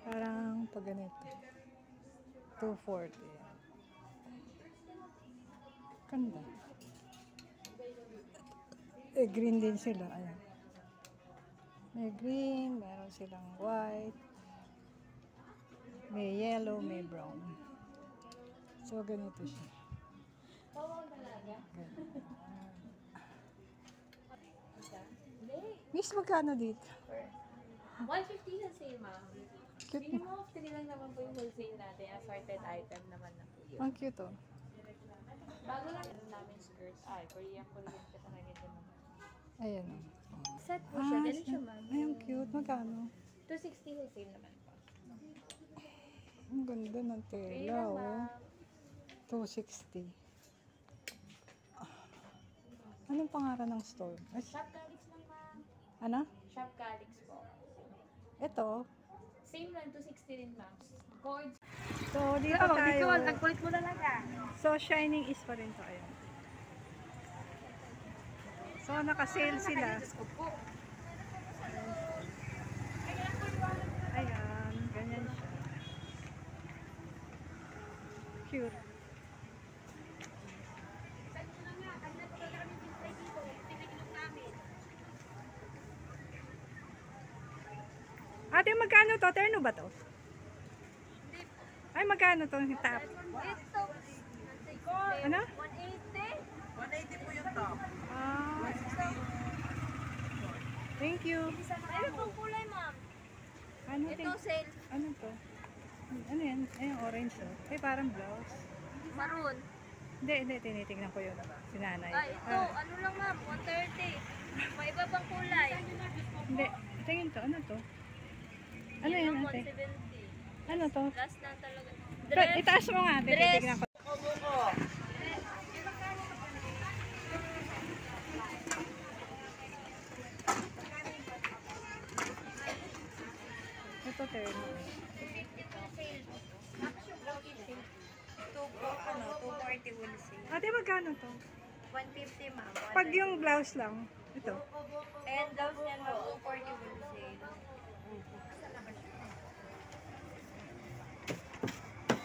Parang pag ganito. 240. Ganda. Eh, green din sila. Ayan. May green, meron silang white. May yellow, may brown. So, ganito siya. Miss, magkano dito? 150 sa sale, ma'am. Cute. Minimum of 3 lang naman po yung wholesale natin. Assorted item naman na po yun. Ang cute, oh. Bago lang namin skirt. Ay, Korean ka talaga din naman. Ayan, oh. Set po siya. Ganun siya, ma'am. Ay, ang cute. Magkano? 260 wholesale naman po. Ang ganda ng Free tela, lang, oh. ma'am. 260. Anong pangalan ng store? Ay, Shop Calix lang, ma'am. ano? Shop Calix po. Ito. Same lang, 260 rin, ma'am. Cords. So, dito tayo. Nagkulit mo na lang, So, Shining East pa rin to. Ayan. So, naka-sale sila. Ayan, ganyan siya. Cute. Ate, magkano to? Terno ba to? Ay, magkano to? Top. Ano? 180 po yung top. Ah. Thank you. Ano pong kulay, ma'am? Ano Ito, sale. Ano to? Ano yan? Ay, orange to. Ay, parang blouse. Maroon. Hindi, tinitingnan ko yun. Si nanay. Ay, ito. Ano lang, ma'am? 130. May iba pang kulay. Hindi, tingin to. Ano to? Ano yan, ate? 170. Ano to? Last na talaga. Itaas mo nga, ate. Dress. Titignan ko. Ito, terno. 240 wholesale. Ate, magkano to? 150, ma'am. Pag yung blouse lang. Ito. And blouse niya, no? 240 wholesale.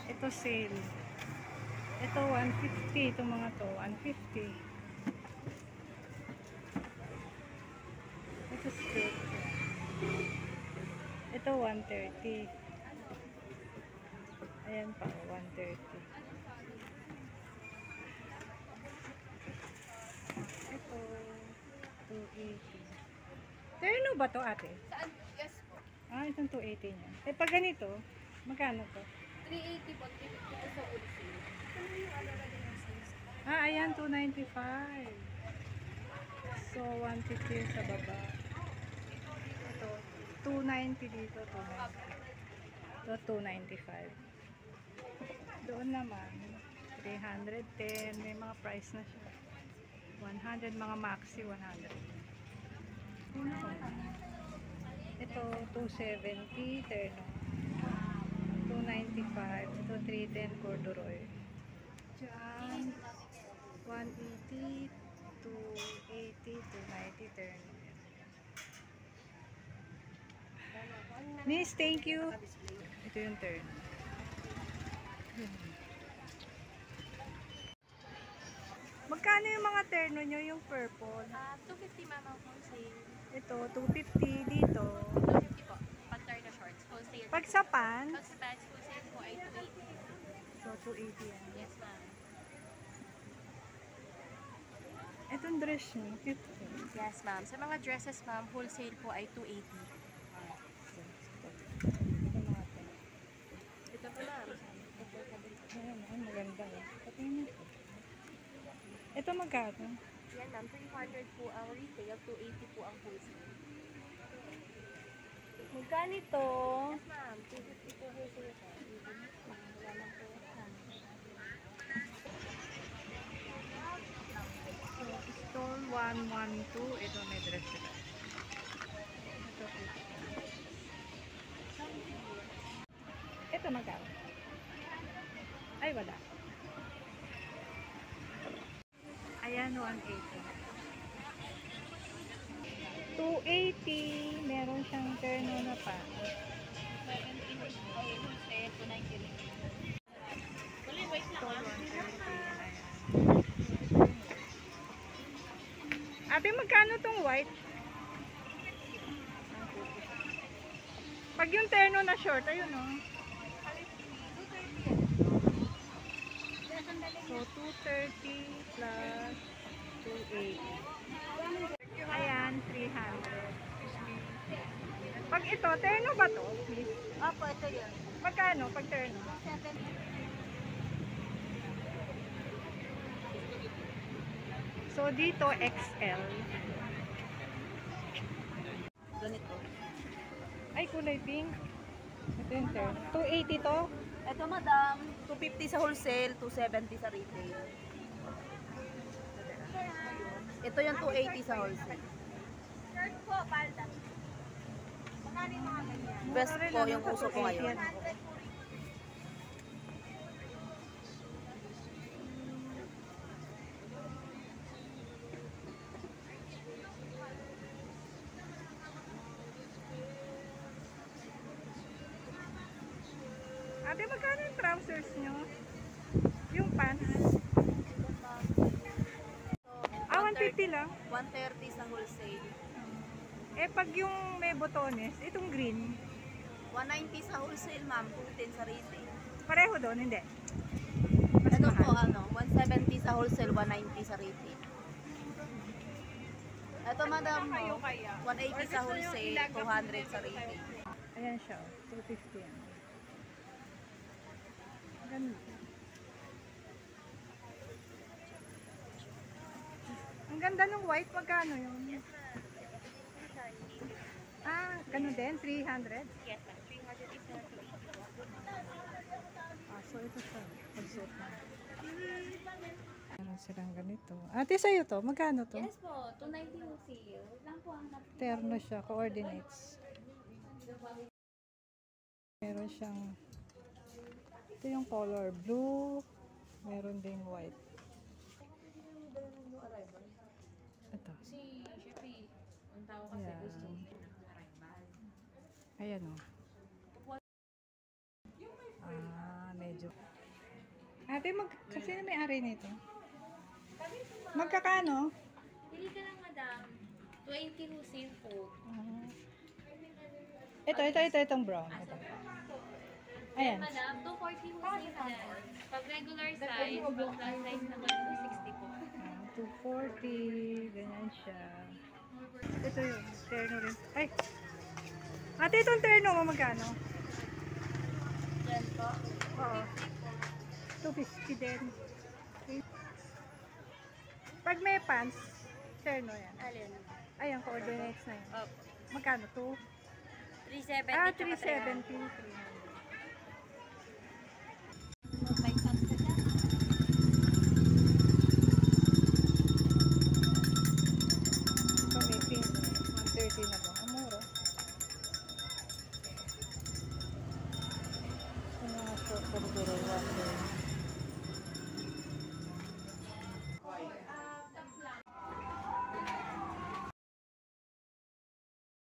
Ito, sale. Ito, 150. Itong mga to, 150. Ito, skirt. Ito, 130. Ayan pa, 130. Ito, 280. Terno ba to, ate? Saan? Yes po. Ah, itong 280 niya. Eh, pag ganito, magkano to? 380 po. 350 po sa wholesale. Ano yung ano na din yung size? Ah, ayan, 295. So, 150 yung sa baba. Ito, 290 dito, 290. Ito, 295. Doon naman, 310. May mga price na siya. 100, mga maxi, 100. Ito, 270, terno. 295. Ito, 310, corduroy. Diyan, 180, 280, 290, terno. Miss, thank you. Ito yung terno. Magkano yung mga terno nyo, yung purple? 250, ma'am, ang wholesale. Ito, 250 dito. 250 po. Pag turn na shorts. Wholesale. Pag sa pants, Pag sa pants, wholesale po ay 280. so 280 yan. Yes, ma'am. Itong dress nyo, cute. Yes, ma'am. Sa mga dresses, ma'am, wholesale po ay 280. Ito mga to. Ito po, ma'am. Ayan, ay, maganda. Patingin ito. Ito magkano? Yan, ma'am. 300 po ang retail, 280 po ang wholesale. Magkano ito? Yes, ma'am. 250 po wholesale. Wala lang po. Store 112. Ito may dress sila. Ito, ito magkano? Ay, wala. Ayan, 180. 280. Meron siyang terno na pa. Ate, magkano tong white? Pag yung terno na short, ayun o. So, 230 plus 280. Ayan, 300. Pag ito, terno ba to? Please? Opo, ito yun. Magkano pag terno? 7. So, dito XL. Ganito. Ay, kulay pink. Ito yung terno. 280 to? Ito madam, 250 sa wholesale, 270 sa retail. Ito yung 280 sa wholesale. Shirt po, palda. Magkano yung mga ganyan? Best po yung uso ko ngayon. Ate, magkano yung trousers nyo? Yung pants? Ah, 150 lang. 130 sa wholesale. Eh, pag yung may botones, itong green, 190 sa wholesale, ma'am. 210 sa retail. pareho doon, hindi. Mas Ito po, mahal. 170 sa wholesale, 190 sa retail. Ito, madam, 180 sa wholesale, 200 sa retail. Ayan siya, 250 yan. Ganda. Ang ganda ng white, magkano yun? Ah, ganun din, 300? Yes, ma'am. 300 is Ah, so ito siya, pagsuot na. Meron silang ganito. Ate, sa'yo to, magkano to? Yes po, 290 yung sale. Lang po ang Terno siya, coordinates. Meron siyang, ito yung color blue, meron ding white. Ito. Si Shepi, ang tao kasi Ayan. gusto ng arrival. Ayan o. Ah, medyo. Ate, kasi na may-ari nito. Magkakano? Pili ka lang, madam. 20 yung sale po. Ah. Itong brown. Ito. Ayan. Madam, 240 yung sale, madam. Pag regular size, pag plus size naman, 260 po. 240, ganyan siya. Ito yung terno rin. Ay! Ate, itong terno mo magkano? Yan po. Oo. 250 din. Pag may pants, terno yan. Alin? Ayan, coordinates na yan. Opo. Magkano? 2? 370 Ah, tsaka 370. 300.